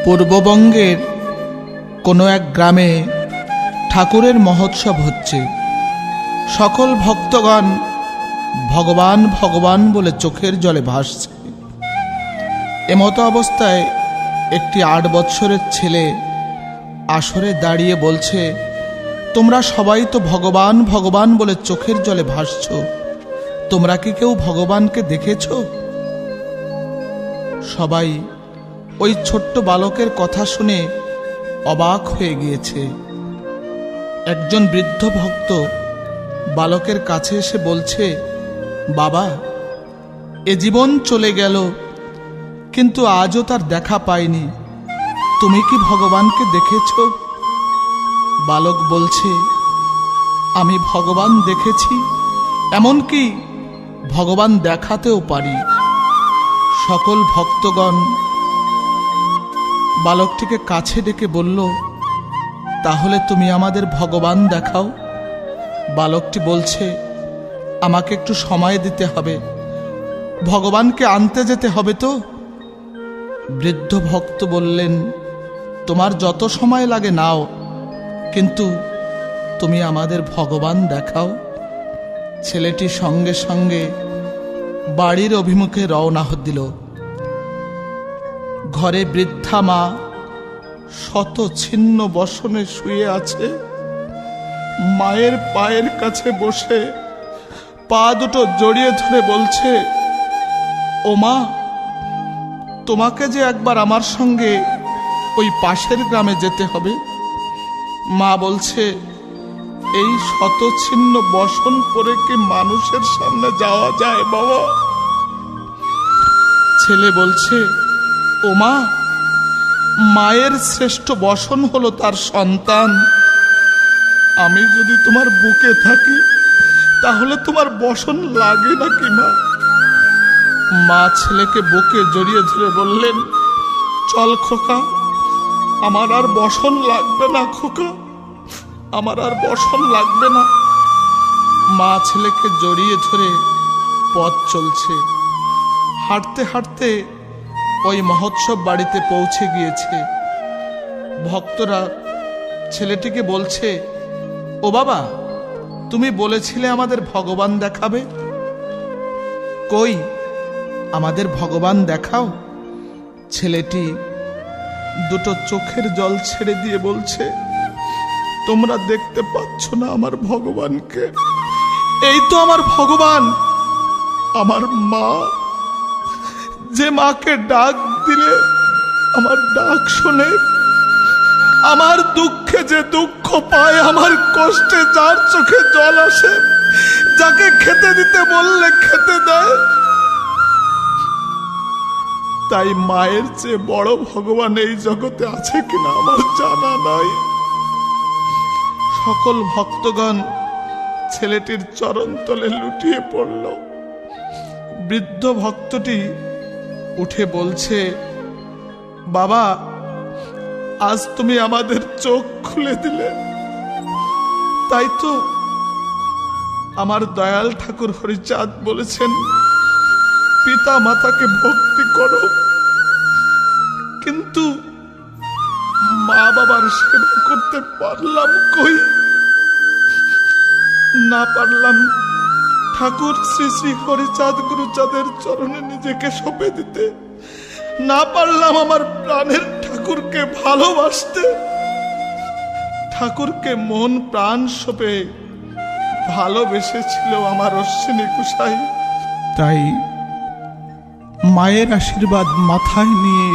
পূর্ববঙ্গের কোনো এক গ্রামে ঠাকুরের মহোৎসব হচ্ছে। সকল ভক্তগণ ভগবান ভগবান বলে চোখের জলে ভাসছে। এমতো অবস্থায় একটি ৮ বৎসরের ছেলে আসরে দাঁড়িয়ে বলছে, তোমরা সবাই তো ভগবান ভগবান বলে চোখের জলে ভাসছ, তোমরা কি কেউ ভগবানকে দেখেছ? সবাই ওই ছোট্ট বালকের কথা শুনে অবাক হয়ে গিয়েছে। একজন বৃদ্ধ ভক্ত বালকের কাছে এসে বলছে, বাবা, এ জীবন চলে গেল, কিন্তু আজও তার দেখা পাইনি, তুমি কি ভগবানকে দেখেছ? বালক বলছে, আমি ভগবান দেখেছি, এমনকি ভগবান দেখাতেও পারি। সকল ভক্তগণ বালকটিকে কাছে ডেকে বলল, তাহলে তুমি আমাদের ভগবান দেখাও। বালকটি বলছে, আমাকে একটু সময় দিতে হবে, ভগবানকে আনতে যেতে হবে তো। বৃদ্ধ ভক্ত বললেন, তোমার যত সময় লাগে নাও, কিন্তু তুমি আমাদের ভগবান দেখাও। ছেলেটি সঙ্গে সঙ্গে বাড়ির অভিমুখে রওনা দিল। ঘরে বৃদ্ধা মা শত ছিন্ন বসনে শুয়ে আছে। মায়ের পায়ের কাছে বসে পা দুটো জড়িয়ে ধরে বলছে, ও মা, তোমাকে যে একবার আমার সঙ্গে ওই পাশের গ্রামে যেতে হবে। মা বলছে, এই শত ছিন্ন বসন পরে কি মানুষের সামনে যাওয়া যায় বাবা? ছেলে বলছে, ও মা, মায়ের শ্রেষ্ঠ বসন হলো তার সন্তান। আমি যদি তোমার বুকে থাকি তাহলে তোমার বসন লাগে নাকি মা? মা ছেলেকে বুকে জড়িয়ে ধরে বললেন, চল খোকা, আমার আর বসন লাগবে না খোকা, আমার আর বসন লাগবে না। মা ছেলেকে জড়িয়ে ধরে পথ চলছে। হাঁটতে হাঁটতে ওই মহোৎসব বাড়িতে পৌঁছে গিয়েছে। ভক্তরা ছেলেটিকে বলছে, ও বাবা, তুমি বলেছিলে আমাদের ভগবান দেখাবে, কই আমাদের ভগবান দেখাও। ছেলেটি দুটো চোখের জল ছেড়ে দিয়ে বলছে, তোমরা দেখতে পাচ্ছ না আমার ভগবানকে? এই তো আমার ভগবান, আমার মা, যে মাকে ডাক দিলে আমার ডাক শোনে, আমার দুঃখে যে দুঃখ পায়, আমার কষ্টে যার চোখে জল আসে, যাকে খেতে দিতে বললে খেতে দেয়। তাই মায়ের চেয়ে বড় ভগবান এই জগতে আছে কিনা আমার জানা নাই। সকল ভক্তগণ ছেলেটির চরণতলে লুটিয়ে পড়ল। বৃদ্ধ ভক্তটি উঠে বলছে, বাবা, আজ তুমি আমাদের চোখ খুলে দিলে। তাই তো আমার দয়াল ঠাকুর হরিচাঁদ বলেছেন, পিতা মাতাকে ভক্তি করো, কিন্তু মা বাবার সেবা করতে পারলাম কই? না পারলাম ঠাকুর শ্রী শ্রী হরিচাঁদ গুরুচাঁদের চরণে নিজেকে সঁপে দিতে, না পারলাম আমার প্রাণের ঠাকুরকে ভালোবাসতে। ঠাকুরকে মন প্রাণ সঁপে ভালোবেসেছিল আমার অশ্বিনী গোসাই। তাই মায়ের আশীর্বাদ মাথায় নিয়ে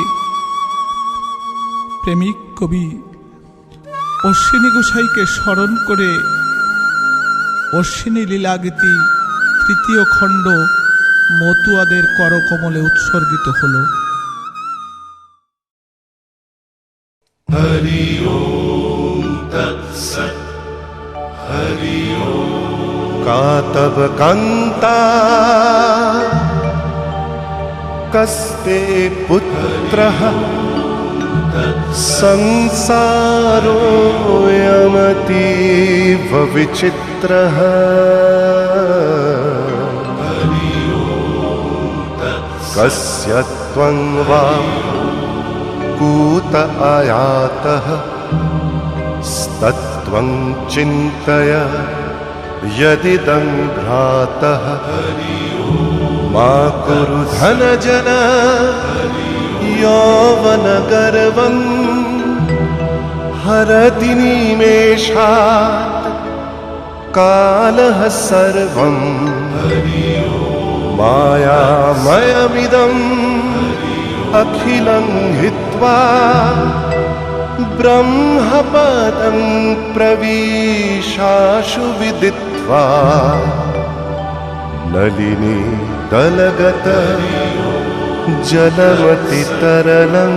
প্রেমিক কবি অশ্বিনী গোসাইকে স্মরণ করে অশ্বিনী লীলাগীতি ৩য় খণ্ড মতুয়াদের করকমলে উৎসর্গিত হল। হরি ওম তৎসৎ। হরি ওম। কাতব কান্তা কস্তে পুত্রঃ সংসারোऽয়মতীব বিচিত্রঃ। কস্য ত্বং বা कूत आयातः तत्त्वं चिन्तय यदिदं भ्रातः मा कुरु धनजन यौवनगर्वं हरति निमेषात् कालः सर्वं मायामयमिदम् अखिलं हित्वा ब्रह्मपदं प्रविशाशु विदित्वा नलिनी दलगत जलमति तरलं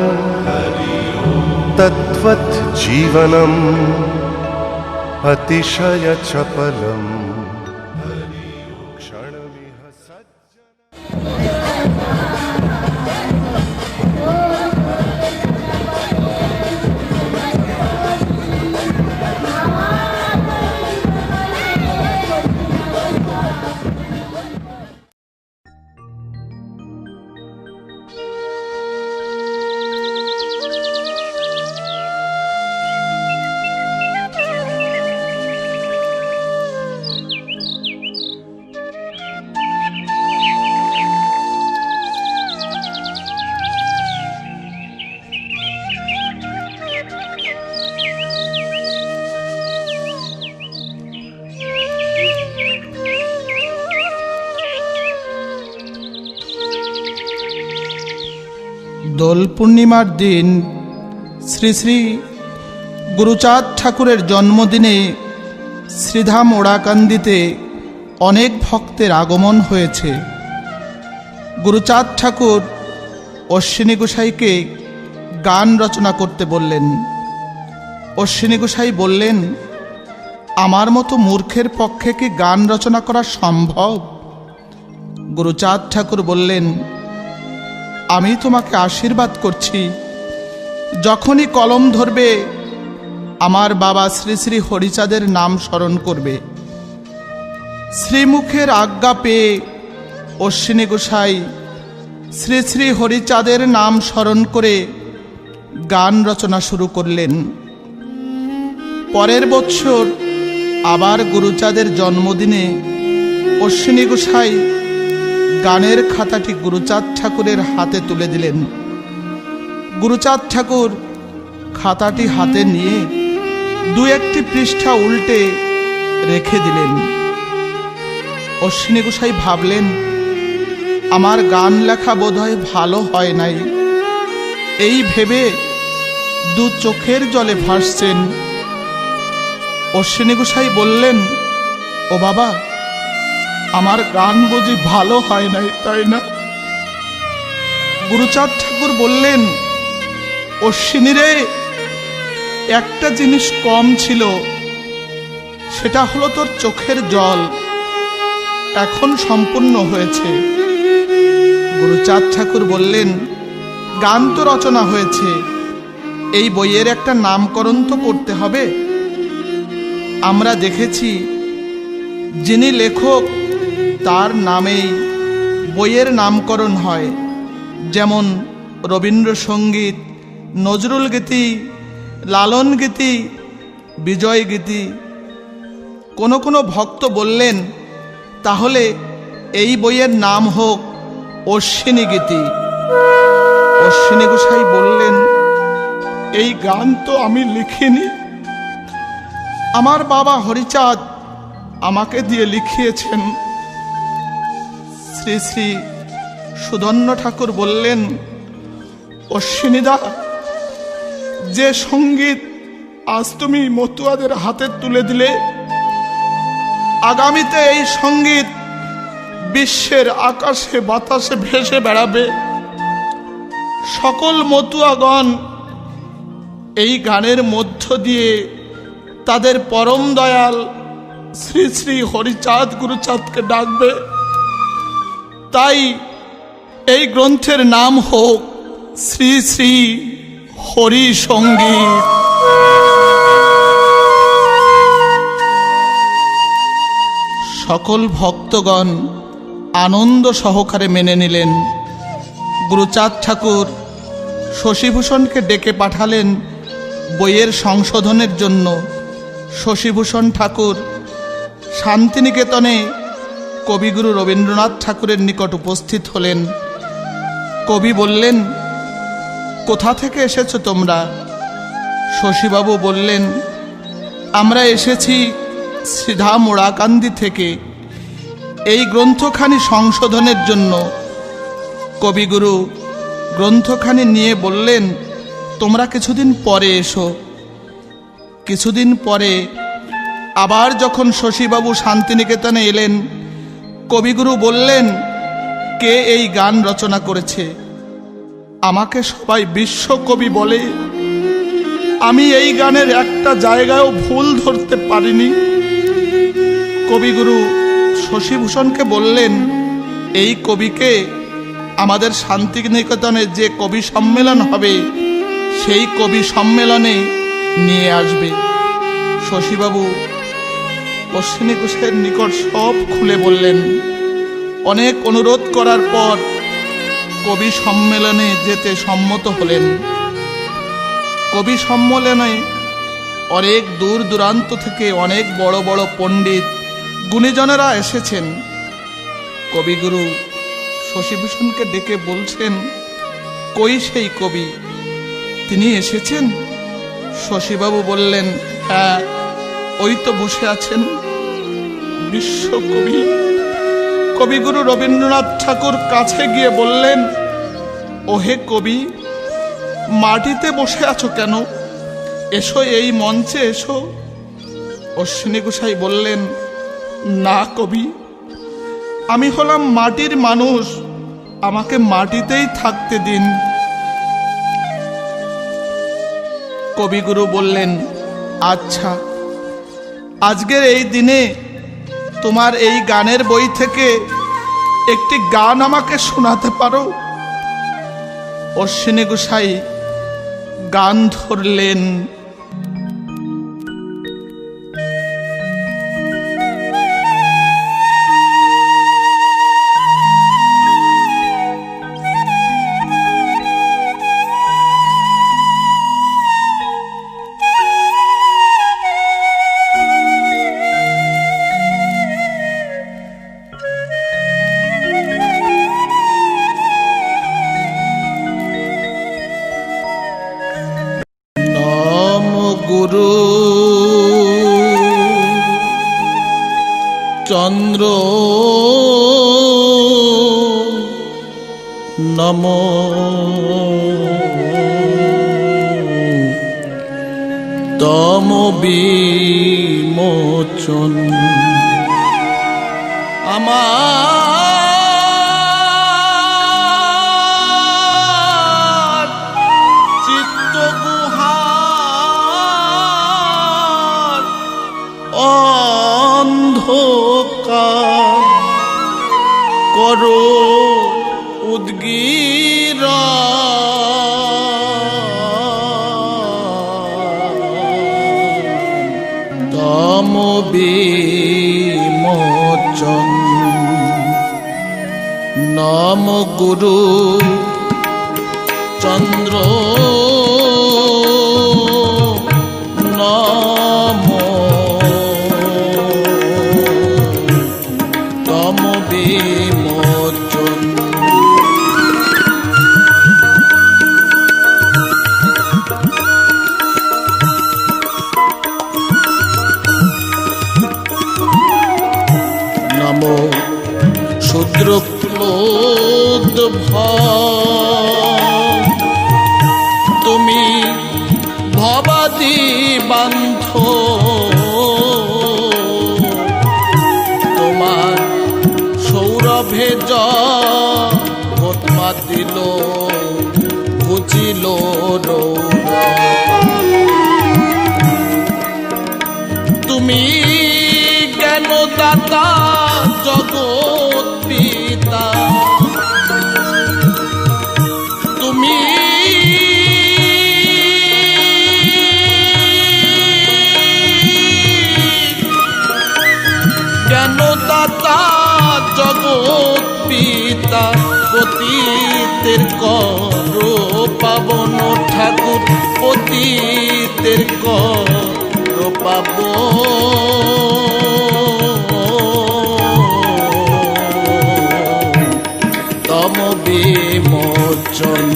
तद्वत् जीवनम् अतिशय चपलम् क्षणमिह सज्जन। দোল পূর্ণিমার দিন শ্রী শ্রী গুরুচাঁদ ঠাকুরের জন্মদিনে শ্রীধাম ওড়াকান্দিতে অনেক ভক্তের আগমন হয়েছে। গুরুচাঁদ ঠাকুর অশ্বিনী গোসাইকে গান রচনা করতে বললেন। অশ্বিনী গোসাই বললেন, আমার মতো মূর্খের পক্ষে কি গান রচনা করা সম্ভব? গুরুচাঁদ ঠাকুর বললেন, আমি তোমাকে আশীর্বাদ করছি, যখনই কলম ধরবে আমার বাবা শ্রী শ্রী হরিচাঁদের নাম স্মরণ করবে। শ্রীমুখের আজ্ঞা পেয়ে অশ্বিনী গোসাই শ্রী শ্রী হরিচাঁদের নাম স্মরণ করে গান রচনা শুরু করলেন। পরের বৎসর আবার গুরুচাঁদের জন্মদিনে অশ্বিনী গোসাই গানের খাতাটি গুরুচাঁদ ঠাকুরের হাতে তুলে দিলেন। গুরুচাঁদ ঠাকুর খাতাটি হাতে নিয়ে দু একটি পৃষ্ঠা উল্টে রেখে দিলেন। অশ্বিনী গোসাই ভাবলেন, আমার গান লেখা বোধহয় ভালো হয় নাই। এই ভেবে দু চোখের জলে ভাসছেন। অশ্বিনী গোসাই বললেন, ও বাবা, আমার গান বুঝি ভালো হয় নাই, তাই না? গুরুচাঁদ ঠাকুর বললেন, অশ্বিনী রে, একটা জিনিস কম ছিল, সেটা হলো তোর চোখের জল। এখন সম্পূর্ণ হয়েছে। গুরুচাঁদ ঠাকুর বললেন, গান তো রচনা হয়েছে, এই বইয়ের একটা নামকরণ তো করতে হবে। আমরা দেখেছি যিনি লেখক তার নামেই বইয়ের নামকরণ হয়, যেমন রবীন্দ্রসঙ্গীত, নজরুল গীতি, লালন গীতি, বিজয় গীতি। কোনো কোনো ভক্ত বললেন, তাহলে এই বইয়ের নাম হোক অশ্বিনী গীতি। অশ্বিনী গোসাই বললেন, এই গান তো আমি লিখিনি, আমার বাবা হরিচাঁদ আমাকে দিয়ে লিখিয়েছেন। শ্রী শ্রী সুধন্য ঠাকুর বললেন, অশ্বিনীদা, যে সঙ্গীত আজ তুমি মতুয়াদের হাতে তুলে দিলে, আগামীতে এই সঙ্গীত বিশ্বের আকাশে বাতাসে ভেসে বেড়াবে। সকল মতুয়াগণ এই গানের মধ্য দিয়ে তাদের পরম দয়াল শ্রী শ্রী হরিচাঁদ গুরুচাঁদকে ডাকবে। তাই এই গ্রন্থের নাম হোক শ্রী শ্রী হরি সঙ্গীত। সকল ভক্তগণ আনন্দ সহকারে মেনে নিলেন। গুরুচাঁদ ঠাকুর শশীভূষণকে ডেকে পাঠালেন বইয়ের সংশোধনের জন্য। শশীভূষণ ঠাকুর শান্তিনিকেতনে কবিগুরু রবীন্দ্রনাথ ঠাকুরের নিকট উপস্থিত হলেন। কবি বললেন, কোথা থেকে এসেছো তোমরা? শশীবাবু বললেন, আমরা এসেছি সিধা মোড়াকান্দি থেকে এই গ্রন্থখানি সংশোধনের জন্য। কবিগুরু গ্রন্থখানি নিয়ে বললেন, তোমরা কিছুদিন পরে এসো। কিছুদিন পরে আবার যখন শশীবাবু শান্তিনিকেতনে এলেন, কবিগুরু বললেন, কে এই গান রচনা করেছে? আমাকে সবাই বিশ্বকবি বলে। আমি এই গানের একটা জায়গায়ও ভুল ধরতে পারিনি। কবিগুরু শশীভূষণকে বললেন, এই কবিকে আমাদের শান্তিনিকেতনে যে কবি সম্মেলন হবে সেই কবি সম্মেলনে নিয়ে আসবে। শশীবাবু অশ্বিনী ঘোষের নিকট সব খুলে বললেন। অনেক অনুরোধ করার পর কবি সম্মেলনে যেতে সম্মত হলেন। কবি সম্মেলনে অনেক দূর দূরান্ত থেকে অনেক বড় বড় পণ্ডিত গুণীজনেরা এসেছেন। কবিগুরু শশীভূষণকে ডেকে বলছেন, কই সেই কবি? তিনি এসেছেন? শশীবাবু বললেন, হ্যাঁ, ওই তো বসে আছেন বিশ্বকবি। কবিগুরু রবীন্দ্রনাথ ঠাকুর কাছে গিয়ে বললেন, ওহে কবি, মাটিতে বসে আছো কেন? এসো, এই মঞ্চে এসো। অশ্বিনী গোসাই বললেন, না কবি, আমি হলাম মাটির মানুষ, আমাকে মাটিতেই থাকতে দিন। কবিগুরু বললেন, আচ্ছা, আজকের এই দিনে তোমার এই গানের বই থেকে একটি গান আমাকে শোনাতে পারো? অশ্বিনী গোসাই গান ধরলেন। গুরু চন্দ্র নম তম বিমোচন আমার চিত্ত গুহার অন্ধকার করো উদ্গীর তম বিমোচন নম গুরু চন্দ্র নম তম বিমোচন নমো শূদ্র তুমি ভবাদি বান্ধ তোমার সৌরভে জগৎ দিল ঘুচিল তুমি জ্ঞানদাতা জগৎ পিতা তুমি জ্ঞানদাতা জগৎ পিতা পতিত পতিতের কর পাবন ঠাকুর, পতিতের কর পাবন, তম বিমোচন।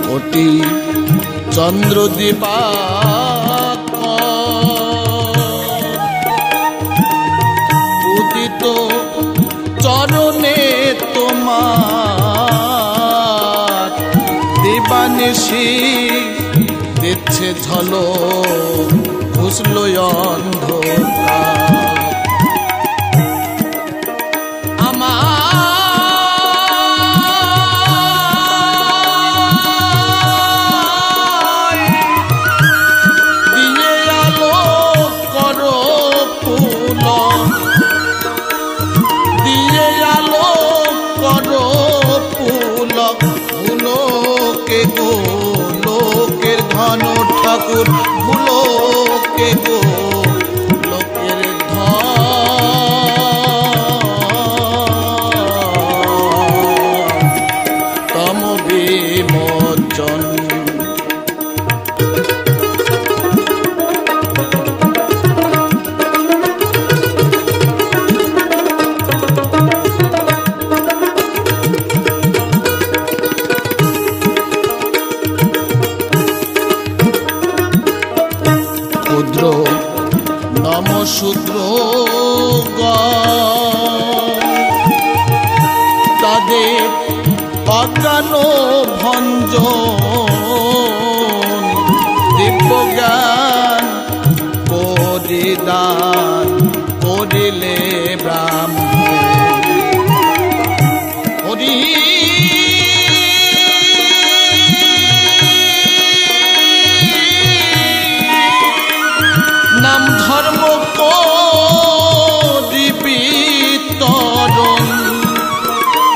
কোটি চন্দ্র উদিত চরণে তোমার, দিবানিশি দিচ্ছে ঝলক, ঘুষলো অন্ধকার। লোকের ধন ঠাকুর ভুলোকে গো, লোকের ধন তম বিমোচন। ক্ষুদ্র নমশূদ্র তাদের অজ্ঞান ভঞ্জন, দিব্যজ্ঞান পরিদান করিলে ব্রাহ্মণ। হরি নাম ধর্ম বিতরণ,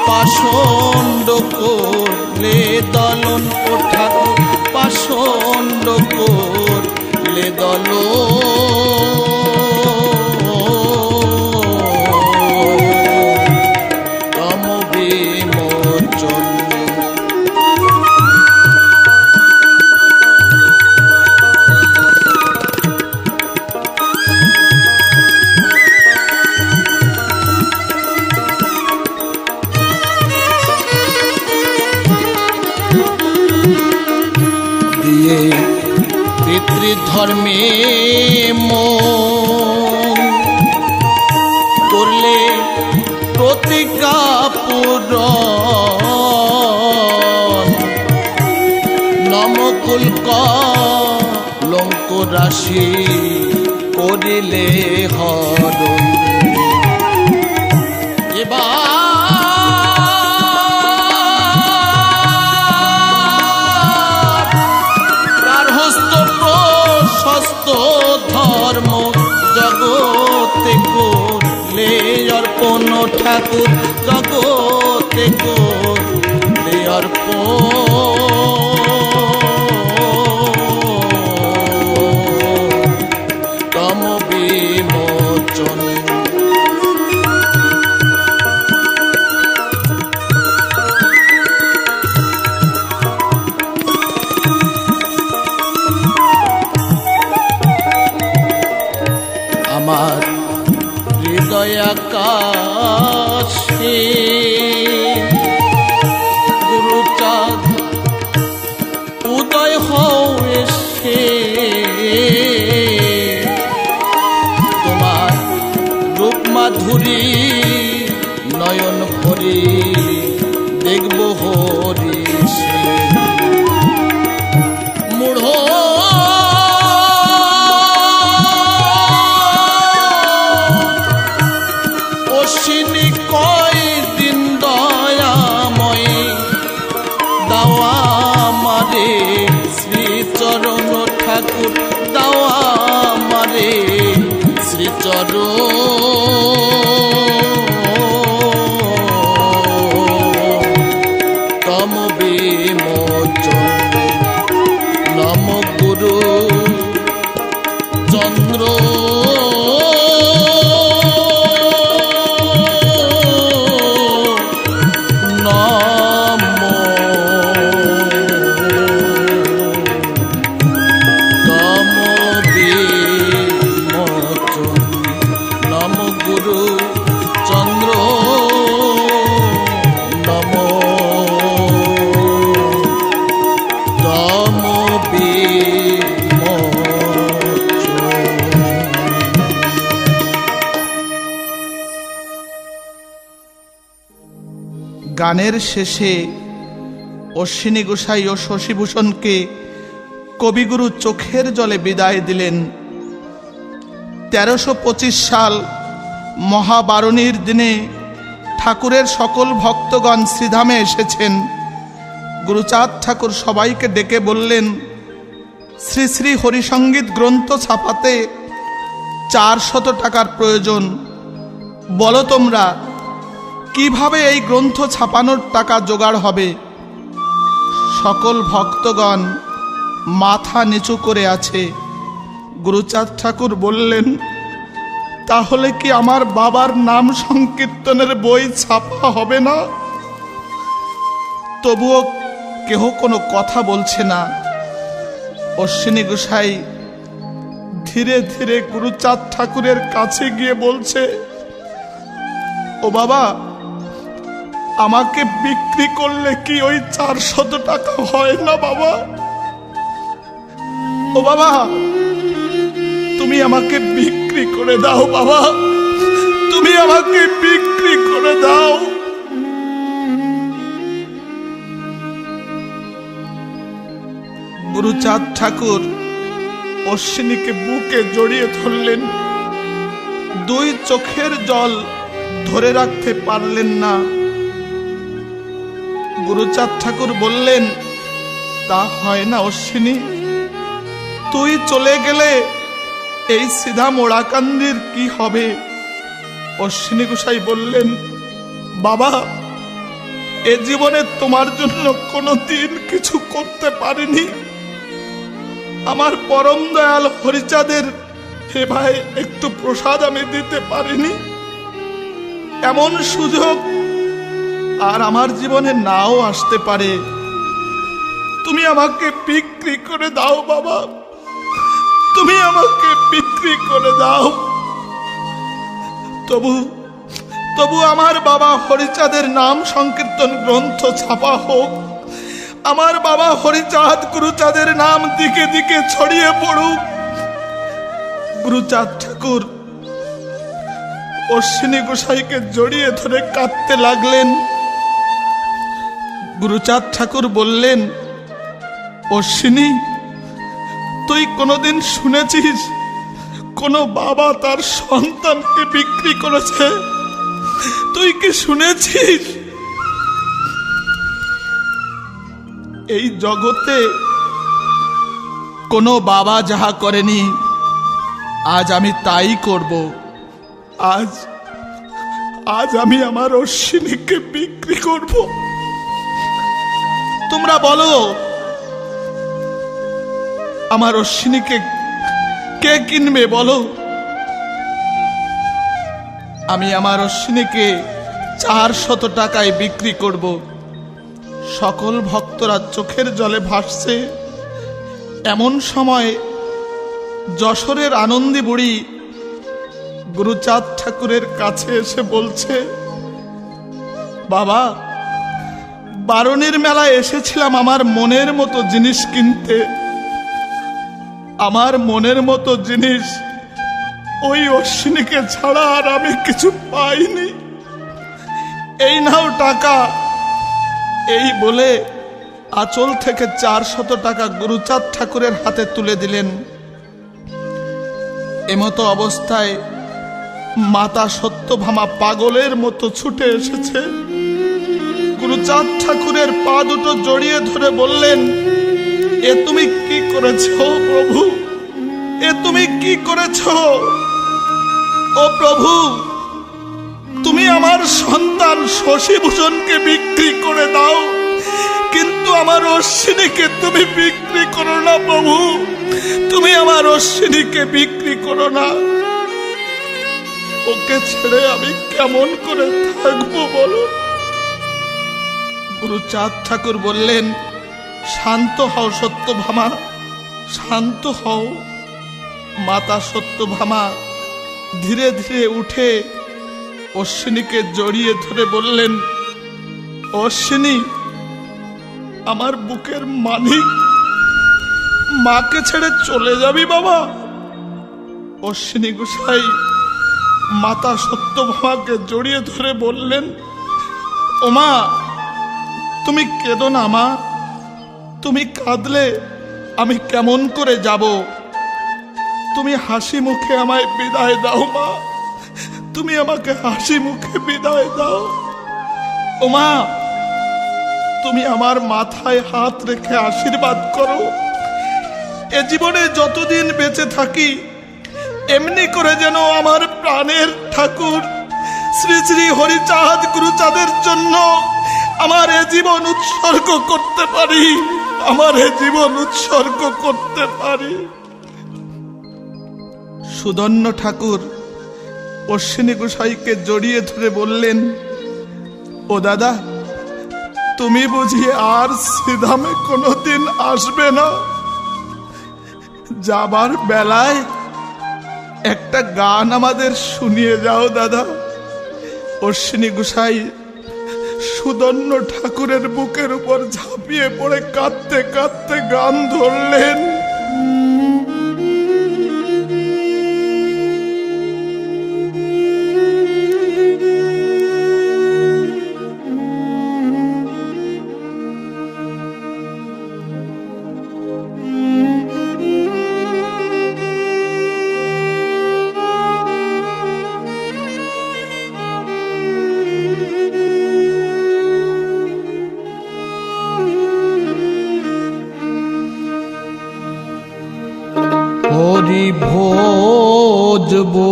পাষণ্ড করলে দলন ও ঠাকুর, পাষণ্ড করলে দলন, তম বিমোচন। দিয়ে পিতৃধর্মে মন করলে প্রতিজ্ঞা পূরণ, নমকুল কলঙ্ক রাশি করিলে হরণ। এবার ধর্ম জগতে করলে অর্পণ ঠাকুর, জগতে করলে অর্পণ, তম বিমোচন। আমার হৃদয় আকাশে গুরুচাঁদ উদয় হও এসে, তোমার রূপ মাধুরী নয়ন ভরি দেখব হরি সে। মূঢ় অশ্বিনী কয় দিন দয়াময়, দাওয়া মারে শ্রীচরণ ঠাকুর, দাওয়া মারে শ্রীচরণ, গানের শেষে অশ্বিনী গোসাই ও শশীভূষণকে কবিগুরু চোখের জলে বিদায় দিলেন। 1325 সাল মহাবারণীর দিনে ঠাকুরের সকল ভক্তগণ শ্রীধামে এসেছেন। গুরুচাঁদ ঠাকুর সবাইকে ডেকে বললেন, শ্রী শ্রী হরিসঙ্গীত গ্রন্থ ছাপাতে 400 টাকার প্রয়োজন। বলো তোমরা কিভাবে এই গ্রন্থ ছাপানোর টাকা জোগাড় হবে? সকল ভক্তগণ মাথা নিচু করে আছে। গুরুচাঁদ ঠাকুর বললেন, তাহলে কি আমার বাবার নাম সংকীর্তনের বই ছাপা হবে না? তবুও কেহ কোনো কথা বলছে না। অশ্বিনী গোসাই ধীরে ধীরে গুরুচাঁদ ঠাকুরের কাছে গিয়ে বলছে, ও বাবা, আমাকে বিক্রি করলে কি ওই 400 টাকা হয় না বাবা? ও বাবা, তুমি আমাকে বিক্রি করে দাও বাবা, তুমি আমাকে বিক্রি করে দাও। গুরুচাঁদ ঠাকুর অশ্বিনীকে বুকে জড়িয়ে ধরলেন। 2 চোখের জল ধরে রাখতে পারলেন না। গুরুচাঁদ ঠাকুর বললেন, তা হয় না অশ্বিনী, তুই চলে গেলে এই সিধা মোড়াকান্দির কি হবে? অশ্বিনী গোসাই বললেন, বাবা, এ জীবনে তোমার জন্য কোনোদিন কিছু করতে পারিনি। আমার পরম দয়াল হরিচাঁদের সেবায় একটু প্রসাদ আমি দিতে পারিনি। এমন সুযোগ আর আমার জীবনে নাও আসতে পারে। তুমি আমাকে বিক্রি করে দাও বাবা, তুমি আমাকে বিক্রি করে দাও। তবু আমার বাবা হরিচাঁদের নাম সংকীর্তন গ্রন্থ ছাপা হোক। আমার বাবা হরিচাঁদ গুরুচাঁদের নাম দিকে দিকে ছড়িয়ে পড়ুক। গুরুচাঁদ ঠাকুর অশ্বিনী গোসাইকে জড়িয়ে ধরে কাঁদতে লাগলেন। গুরুচাঁদ ঠাকুর বললেন, অশ্বিনী, তুই কোনোদিন শুনেছিস কোন বাবা তার সন্তানকে বিক্রি করেছে? তুই কি শুনেছিস? এই জগতে কোনো বাবা যাহা করেনি, আজ আমি তাই করব। আজ আমি আমার অশ্বিনীকে বিক্রি করব। তোমরা বলো, আমার অশ্বিনীকে কে কিনবে বলো? আমি আমার অশ্বিনীকে 400 টাকায় বিক্রি করব। সকল ভক্তরা চোখের জলে ভাসছে। এমন সময় যশোরের আনন্দী বুড়ি গুরুচাঁদ ঠাকুরের কাছে এসে বলছে, বাবা, বারণীর মেলায় এসেছিলাম আমার মনের মতো জিনিস কিনতে। আমার মনের মতো জিনিস ওই অশ্বিনীকে ছাড়া আর আমি কিছু পাইনি। এই নাও টাকা। এই বলে আঁচল থেকে 400 টাকা গুরুচাঁদ ঠাকুরের হাতে তুলে দিলেন। এমতো অবস্থায় মাতা সত্যভামা পাগলের মতো ছুটে এসেছে। গুরুচাঁদ ঠাকুরের পা দুটো জড়িয়ে ধরে বললেন, এ তুমি কি করেছ প্রভু? এ তুমি কি করেছ? ও প্রভু, তুমি আমার সন্তান শশীভূষণকে বিক্রি করে দাও, কিন্তু আমার অশ্বিনীকে তুমি বিক্রি করো না প্রভু। তুমি আমার অশ্বিনীকে বিক্রি করো না। ওকে ছেড়ে আমি কেমন করে থাকবো বলো? গুরুচাঁদ ঠাকুর বললেন, শান্ত হও সত্যভামা, শান্ত হও। মাতা সত্যভামা ধীরে ধীরে উঠে অশ্বিনীকে জড়িয়ে ধরে বললেন, অশ্বিনী, আমার বুকের মানিক, মাকে ছেড়ে চলে যাবি বাবা? অশ্বিনী গোসাই মাতা সত্যভামাকে জড়িয়ে ধরে বললেন, ওমা, তুমি কেঁদো না মা, তুমি কাঁদলে আমি কেমন করে যাব? তুমি হাসি মুখে আমায় বিদায় দাও মা, তুমি আমাকে হাসি মুখে বিদায় দাও। ও মা, তুমি আমার মাথায় হাত রেখে আশীর্বাদ করো, এ জীবনে যতদিন বেঁচে থাকি এমনি করে যেন আমার প্রাণের ঠাকুর শ্রী শ্রী হরিচাঁদ গুরুচাঁদের জন্য আমার এ জীবন উৎসর্গ করতে পারি, আমার এ জীবন উৎসর্গ করতে পারি। সুদন্য ঠাকুর অশ্বিনী গোসাইকে জড়িয়ে ধরে বললেন, ও দাদা, তুমি বুঝি আর শ্রীধামে কোনোদিন আসবে না? যাবার বেলায় একটা গান আমাদের শুনিয়ে যাও দাদা। অশ্বিনী গোসাই সুদন্য ঠাকুরের বুকের উপর ঝাঁপিয়ে পড়ে কাঁদতে কাঁদতে গান ধরলেন। হরি ভোজবো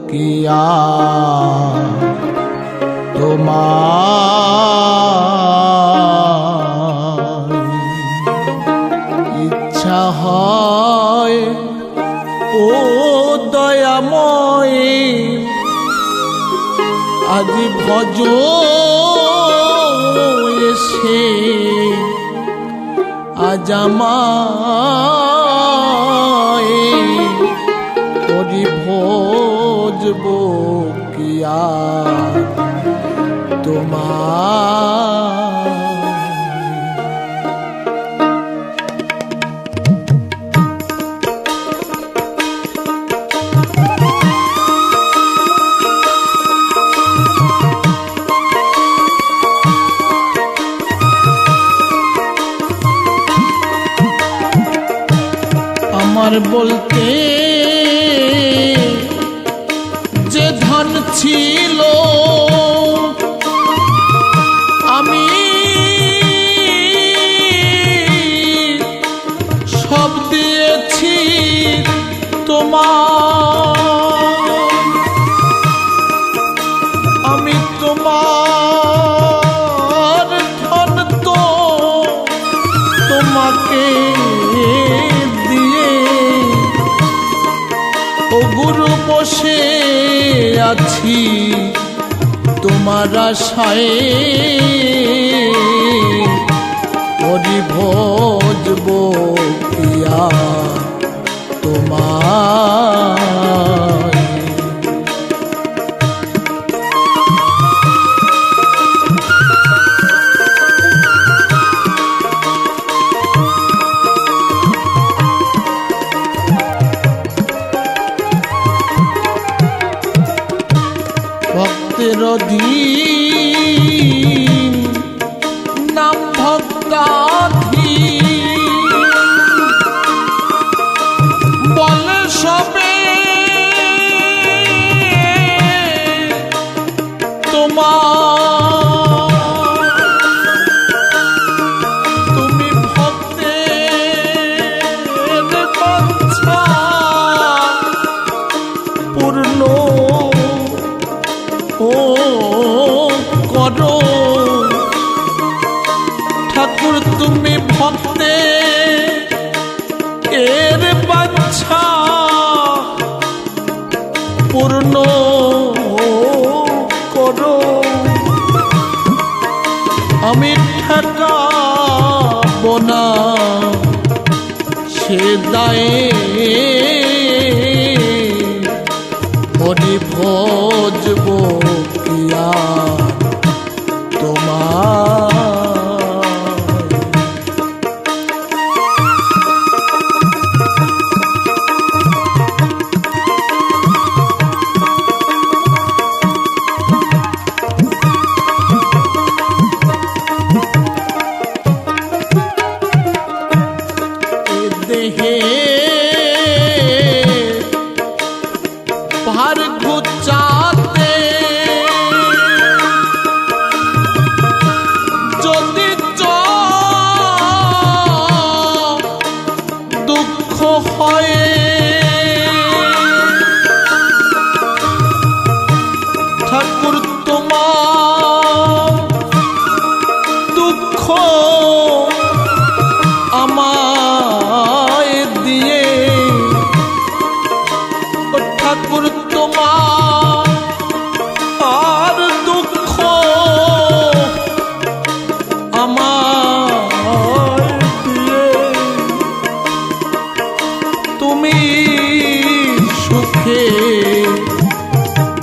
কিয়া তোমার ইচ্ছা হয় ও দয়াময়, আজ ভজ এসে আজ আমায় হরি ভোজবো কিয়া তোমার। আমার বলতে যে ধন ছিল আমি সব দিয়েছি তোমার, আমি তোমার ধন তো তোমাকে গুরু বসে আছি তোমার আশায়, হরি ভোজবো কিয়া তোমার। ভক্তের অধীন নাম ভক্তাধীন বলে সবে তোমার, তুমি ভক্তের বাঞ্ছা পূর্ণ ও করো ঠাকুর, তুমি ভক্তে এর বাঞ্ছা পূর্ণ করো। আমি ঠেকাবো না সে দায়ে, হরি ভোজবো কিয়া তোমার। ঠাকুর তোমার দুঃখ আমায় দিয়ে, ও ঠাকুর তোমার আর দুঃখ আমায় দিয়ে, তুমি সুখে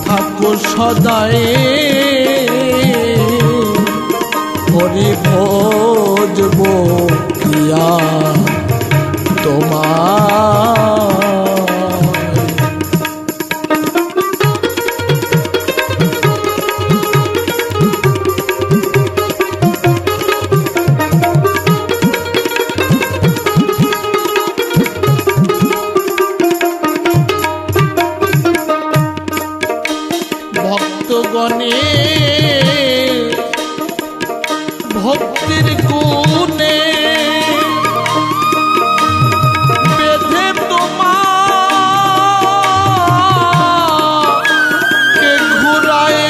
থাকো সদাই, হরি ভজব কিয়া তোমার। ভক্তগণে ভক্তির গুণে বেঁধে তোমাকে ঘুরায়,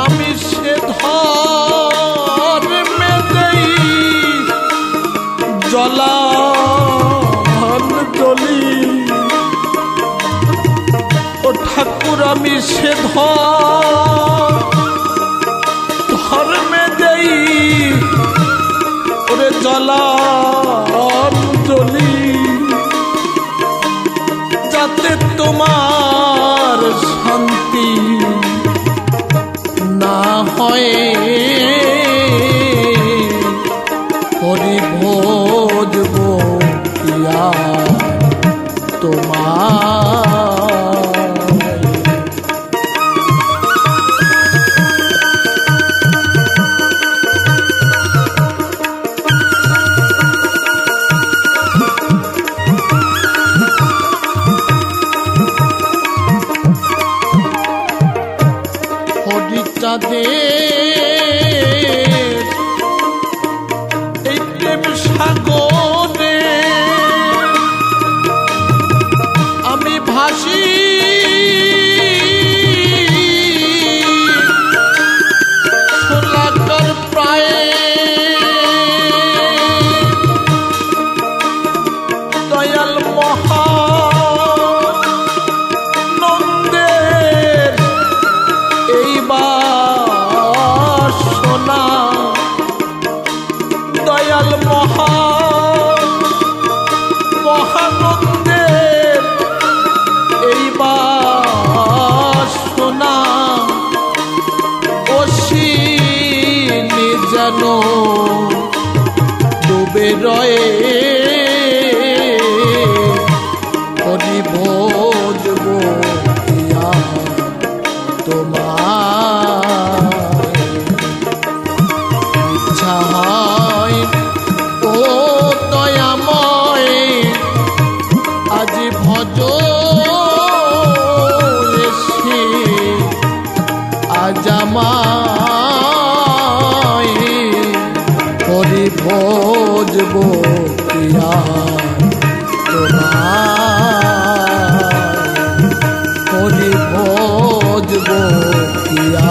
আমি সে ধর মেদেই জলাঞ্জলি, ও ঠাকুর আমি সে ধর্মে দেই ওরে জলাঞ্জলি, যাতে তোমার শান্তি না হয়, হরি ভজব কিয়া তোমার। হরিচাঁদের এই প্রেম সাগরে আমি ভাসি, সোলাকার প্রায় দয়াল মহানন্দের এই বাসনা, দয়াল মহানন্দের এই বাসনা, অসীনি যেন ডুবে রয়ে, হরি ভজব কিয়া তোমার। ইচ্ছা হয় ও দয়াময় আজি ভজ এসে আজ আমায়, হরি ভজব কিয়া তোমার, হরি ভজব কিয়া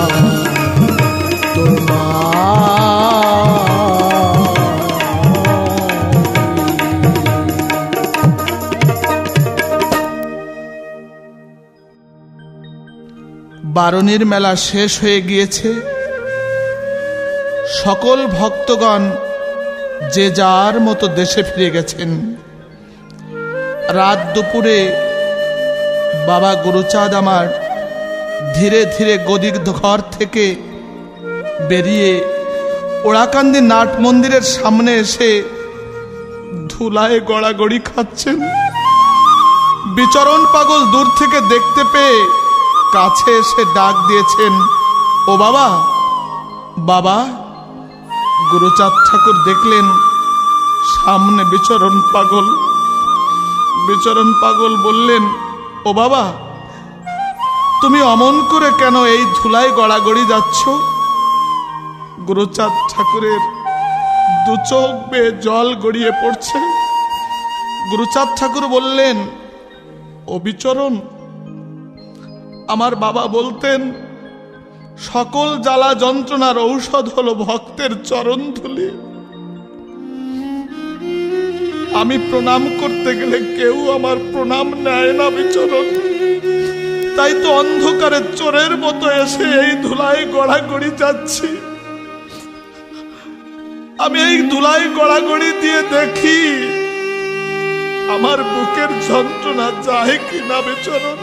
বারুণীর মেলা শেষ হয়ে গিয়েছে। সকল ভক্তগণ যে যার মতো দেশে ফিরে গেছেন। রাত দুপুরে বাবা গুরুচাঁদ আমার ধীরে ধীরে গদির ঘর থেকে বেরিয়ে ওড়াকান্দি নাট মন্দিরের সামনে এসে ধুলায় গড়াগড়ি খাচ্ছেন। বিচরণ পাগল দূর থেকে দেখতে পেয়ে কাছে এসে ডাক দিয়েছেন, ও বাবা বাবা। গুরুচাঁদ ঠাকুর দেখলেন সামনে বিচরণ পাগল। বিচরণ পাগল বললেন, ও বাবা তুমি অমন করে কেন এই ধুলায় গড়াগড়ি যাচ্ছ? গুরুচাঁদ ঠাকুরের দু চোখ বেয়ে জল গড়িয়ে পড়ছে। গুরুচাঁদ ঠাকুর বললেন, ও অবিচরণ, আমার বাবা বলতেন সকল জ্বালা যন্ত্রণার ঔষধ হলো ভক্তের চরণ ধুলি। আমি প্রণাম করতে গেলে কেউ আমার প্রণাম নেয় না বিচরণ। তাই তো অন্ধকারে চোরের মতো এসে এই ধুলায় গড়াগড়ি যাচ্ছি। আমি এই ধুলায় গড়াগড়ি দিয়ে দেখি আমার বুকের যন্ত্রণা যায় কিনা বিচরণ।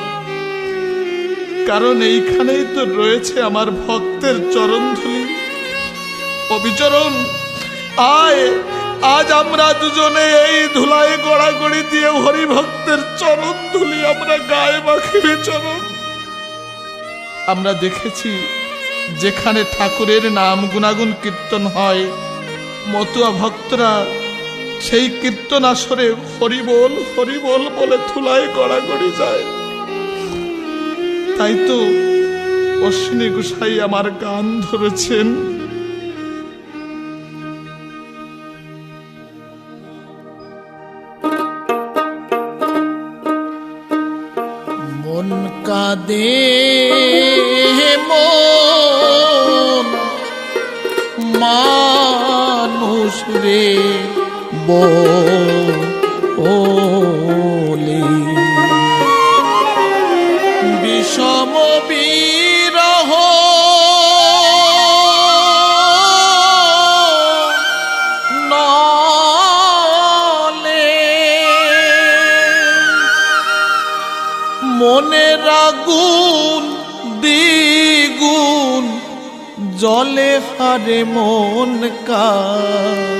কারণ এইখানেই তো রয়েছে আমার ভক্তের চরণ ধুলি। অবিচরণ, আয়, আজ আমরা দুজনে এই ধুলায় গড়াগড়ি দিয়ে হরি ভক্তের চরণ ধুলি আমরা গায়ে মাখি বিচরণ। আমরা দেখেছি যেখানে ঠাকুরের নাম গুণাগুণ কীর্তন হয়, মতুয়া ভক্তরা সেই কীর্তন আসরে হরিবোল হরিবোল বলে ধুলায় গড়াগড়ি যায়। তাই তো অশ্বিনী গোসাই আমার গান ধরেছেন। মন কাঁদে মন মানুষ রে বলি, বিষম বিরহ নলে মনের আগুন দ্বিগুণ জলে হারে মন কাঁদে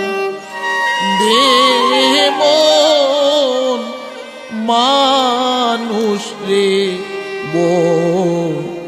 মন মানুষ রে বলি।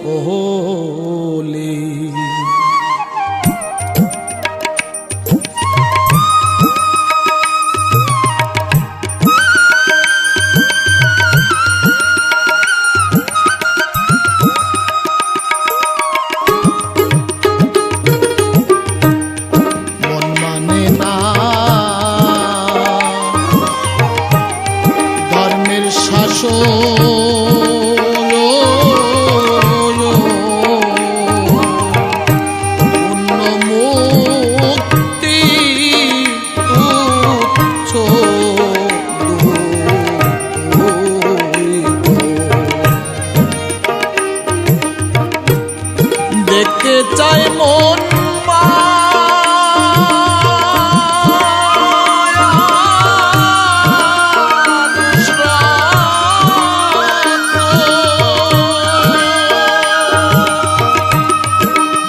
দেখতে চাই মন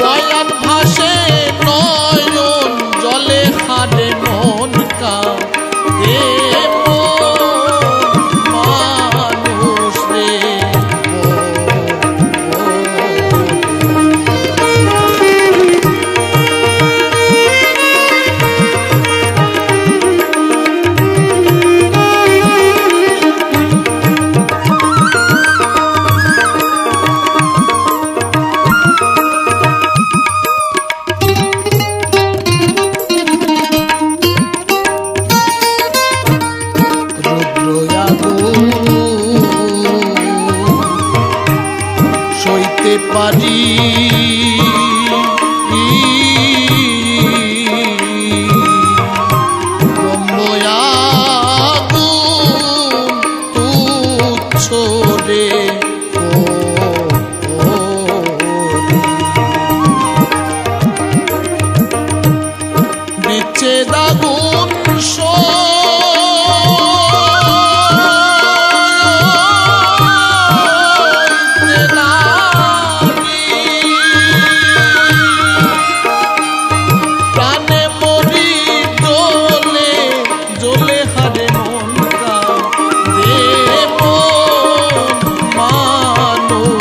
বয়ান ভাসে নয়ন জলে হারে মন কাঁদে মানুষ রে সইতে পারি তুচ্ছ রে বিচ্ছেদ আগুন মানুষ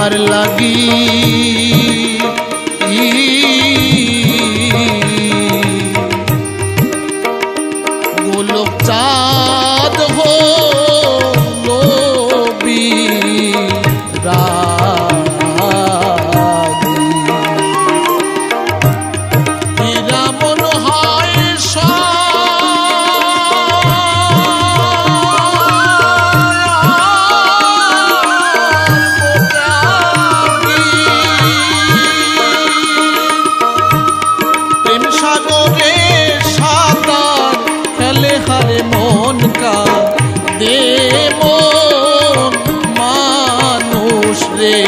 তোমার লাগি গোলক চাঁদ হলো বিরাগী। হীরা মনে হয় প্রেম সাগরে সাঁতার খেলে হারে মন কা দে মন মানুষ রে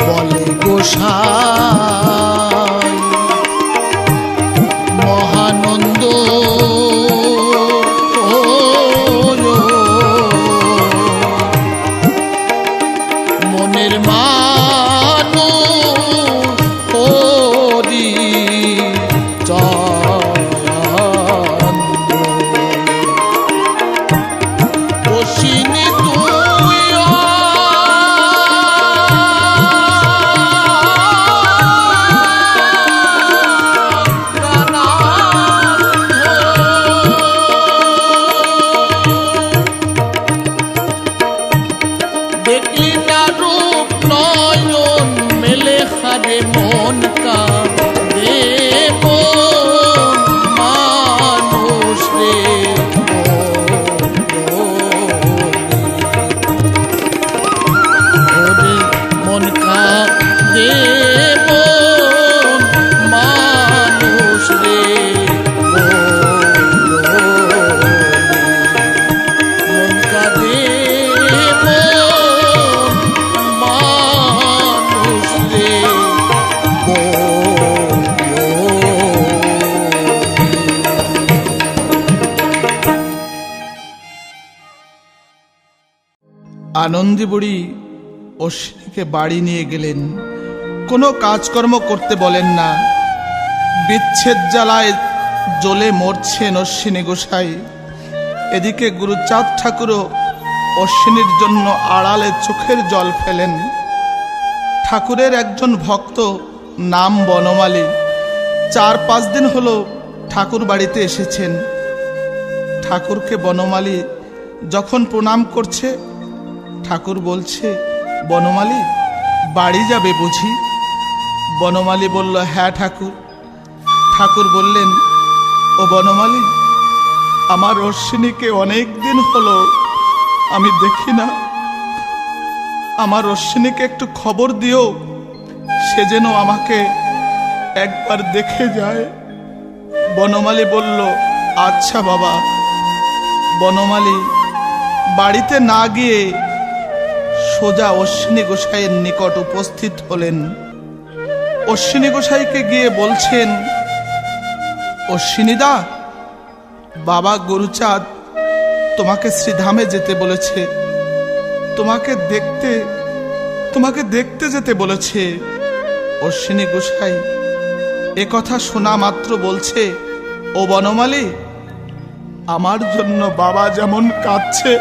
বলে গোসাই মহানন্দ মনের মানুষ হরি চন্দ্র অশ্বিনী তুই দেখলি না রূপ নয়ন মেলে হারে মন কা দে মন মানুষ রে ওরে মন কা দে মন মানুষ রে মন কা দে মানুষ রে আনন্দী বুড়ি অশ্বিনীকে বাড়ি নিয়ে গেলেন। কোনো কাজকর্ম করতে বলেন না। বিচ্ছেদ জ্বালায় জ্বলে মরছেন অশ্বিনী গোসাই। এদিকে গুরুচাঁদ ঠাকুরও অশ্বিনীর জন্য আড়ালে চোখের জল ফেলেন। ঠাকুরের একজন ভক্ত নাম বনমালী 4-5 দিন হলো ঠাকুর বাড়িতে এসেছেন। ঠাকুরকে বনমালী যখন প্রণাম করছে, ঠাকুর বলছে, বনমালী বাড়ি যাবে বুঝি? বনমালী বলল, হ্যাঁ ঠাকুর। ঠাকুর বললেন, ও বনমালী, আমার অশ্বিনীকে অনেক দিন হলো আমি দেখি না। আমার অশ্বিনীকে একটু খবর দিও, সে যেন আমাকে একবার দেখে যায়। বনমালী বলল, আচ্ছা বাবা। বনমালী বাড়িতে না গিয়ে সোজা অশ্বিনী গোসাইয়ের নিকট উপস্থিত হলেন। অশ্বিনী গোসাইকে গিয়ে বলছেন, অশ্বিনীদা, বাবা গুরুচাঁদ তোমাকে শ্রীধামে যেতে বলেছে, তোমাকে দেখতে যেতে বলেছে। অশ্বিনী গোসাই এ কথা শোনা মাত্র বলছে, ও বনমালী, আমার জন্য বাবা যেমন কাঁদছে,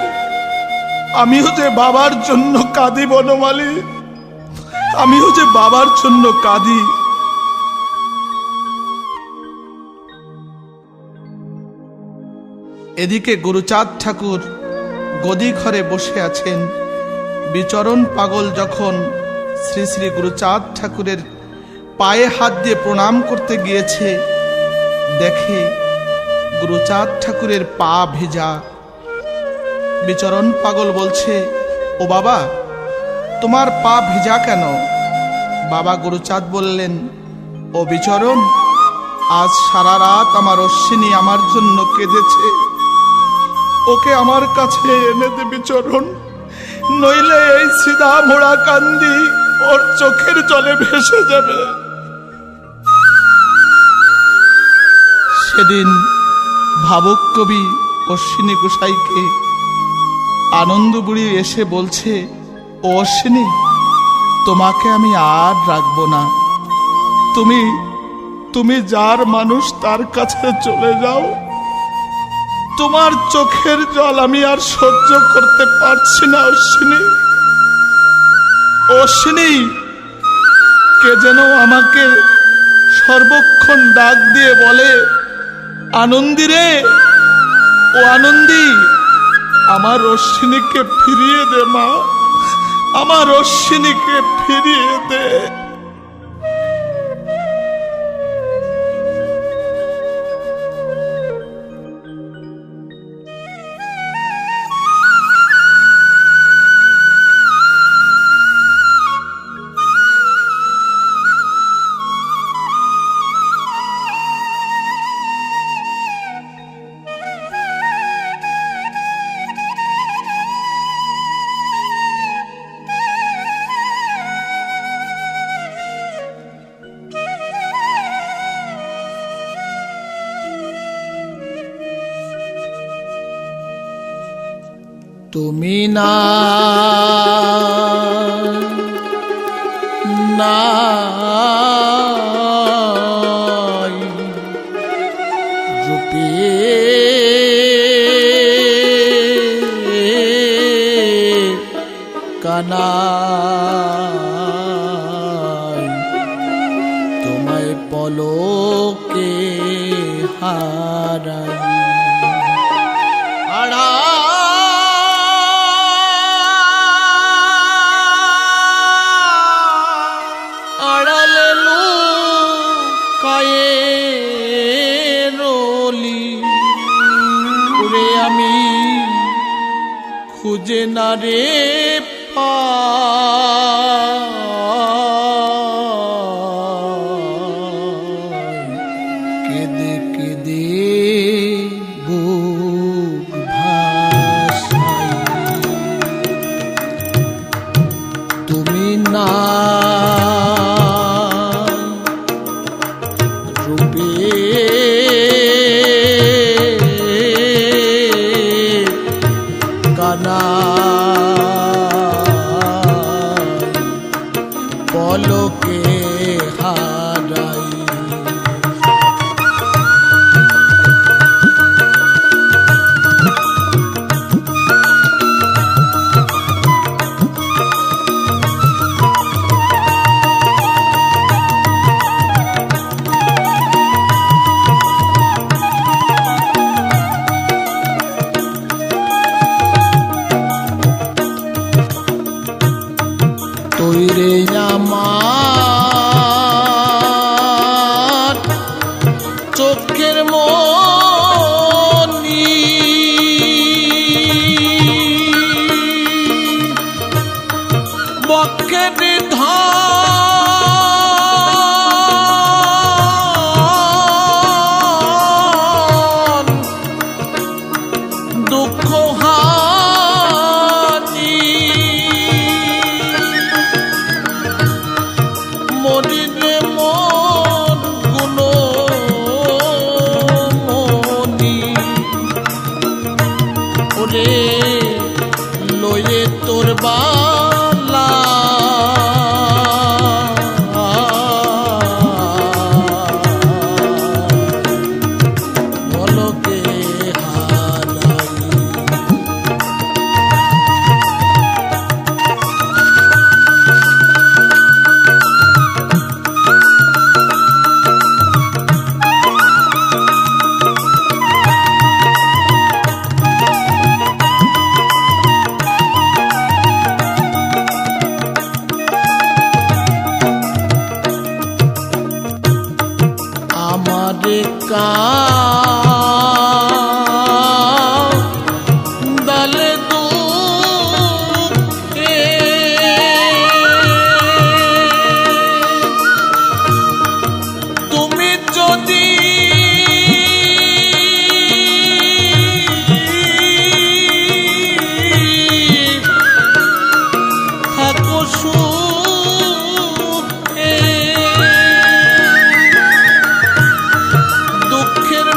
আমিও যে বাবার জন্য কাঁদি বনমালী, আমিও যে বাবার জন্য কাঁদি। এদিকে গুরুচাঁদ ঠাকুর গদি ঘরে বসে আছেন। বিচরণ পাগল যখন শ্রী শ্রী গুরুচাঁদ ঠাকুরের পায়ে হাত দিয়ে প্রণাম করতে গিয়েছে, দেখে গুরুচাঁদ ঠাকুরের পা ভেজা। বিচরণ পাগল বলছে, ও বাবা, তোমার পা ভেজা কেন? বাবা গুরুচাঁদ বললেন, ও বিচরণ, আজ সারা রাত আমার অশ্বিনী আমার জন্য কেঁদেছে। ওকে আমার কাছে এনে দে বিচরণ, নইলে এই সিধা মোড়া কান্দি ওর চোখের জলে ভেসে যাবে। সেদিন ভাবুক কবি অশ্বিনী গোসাইকে আনন্দবুড়ি এসে বলছে, ও অশ্বিনী, তোমাকে আমি আর রাখবো না, তুমি তুমি যার মানুষ তার কাছে চলে যাও, তোমার চোখের জল আমি আর সহ্য করতে পারছি না। অশ্বিনী, অশ্বিনী, কে যেন আমাকে সর্বক্ষণ ডাক দিয়ে বলে, আনন্দী রে, ও আনন্দী, আমার অশ্বিনীকে ফিরিয়ে দে মা, আমার অশ্বিনীকে ফিরিয়ে দে। তুমি না নাই রূপে কানাই, তোমায় পলকে হারাই। আড়ালে লুকায়ে রলি ওরে আমি খুঁজে না রে পাই, কেঁদে কেঁদে বুক ভাসাই। তুমি না রূপে কানাই, পলকে হারাই। তৈরে আমার চোখের মনি, বক্ষের ধন দুঃখ হানি, মরিলে মন গুণ মনি ওরে লয়ে তোর বালা বলকে হারাই। আমারে কাঁদালে দুঃখে তুমি যদি থাকো সুখে, দুঃখের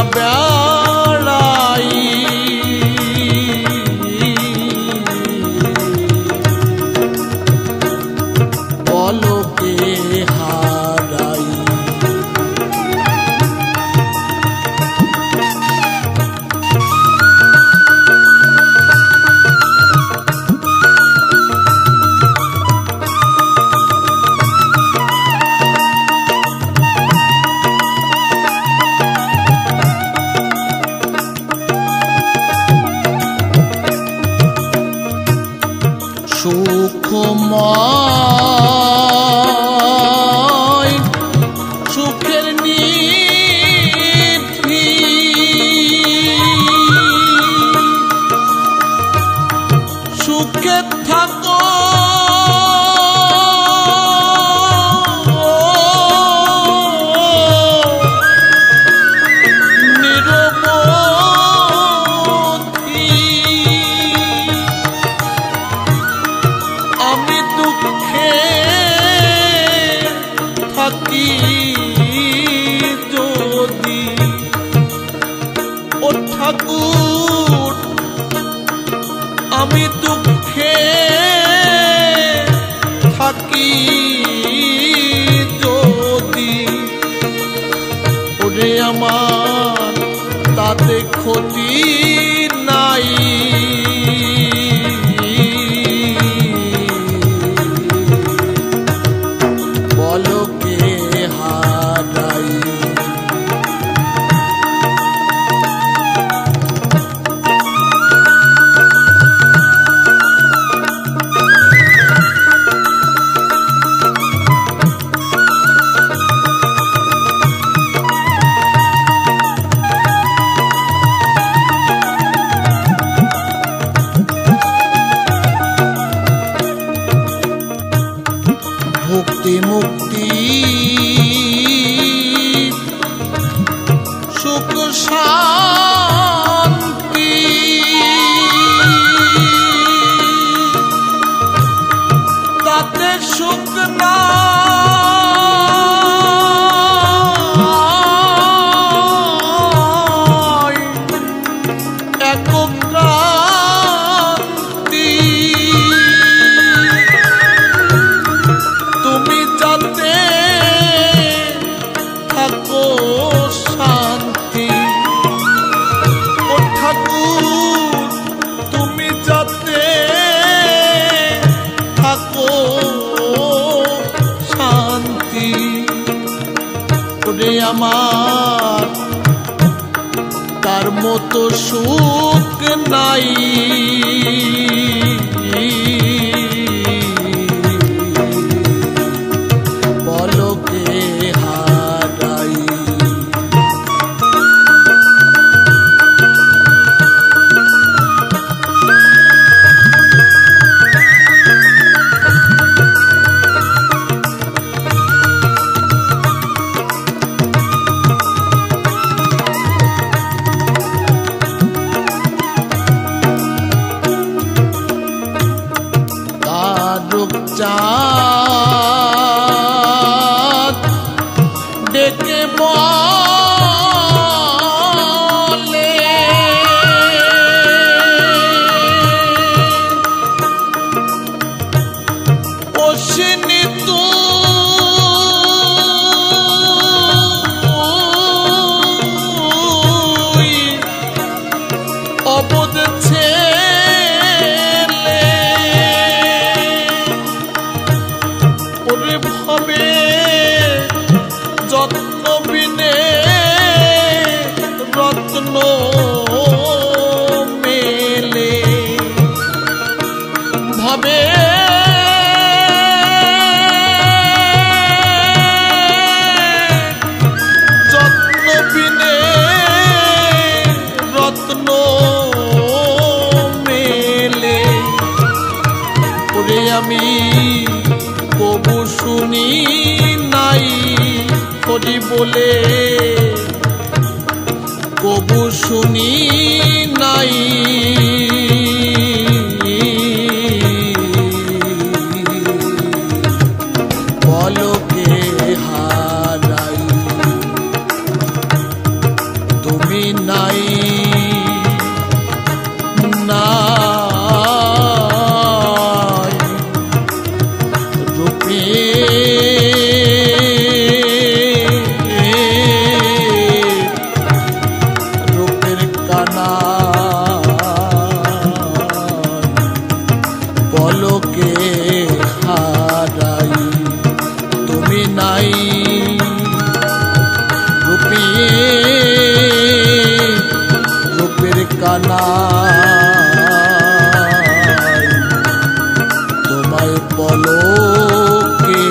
বেড়াই পলকে হারাই সুখময় সুখের নিধি সুখে থাকো আমি দুঃখে থাকি যদি ও ঠাকুর আমি দুঃখে থাকি যদি ওরে আমার তাতে ক্ষতি নাই পলকে হারাই ভক্তি মুক্তি সুখ শান্তি তাতে সুখ নাই একক ক্রান্তি তুমি যাতে থাকো শান্তি ও ঠাকুর তুমি যাতে থাকো শান্তি ওরে আমার তার মতো সুখ নাই পলকে হারাই তারক চাঁদ ডেকে বলে অশ্বিনী তুই অবধ ছেলে ওরে ভাবে যত্ন বিনে রত্ন মেলে ভাবে যত্ন বিনে রত্ন মেলে ওরে আমি কবু শুনি নাই হরি বলে কবু শুনি নাই পলকে হারাই তুমি নাই নাই রূপে রূপের কানা পলকে হারাই তুমি নাই রূপে রূপের কানা তোমায় পলকে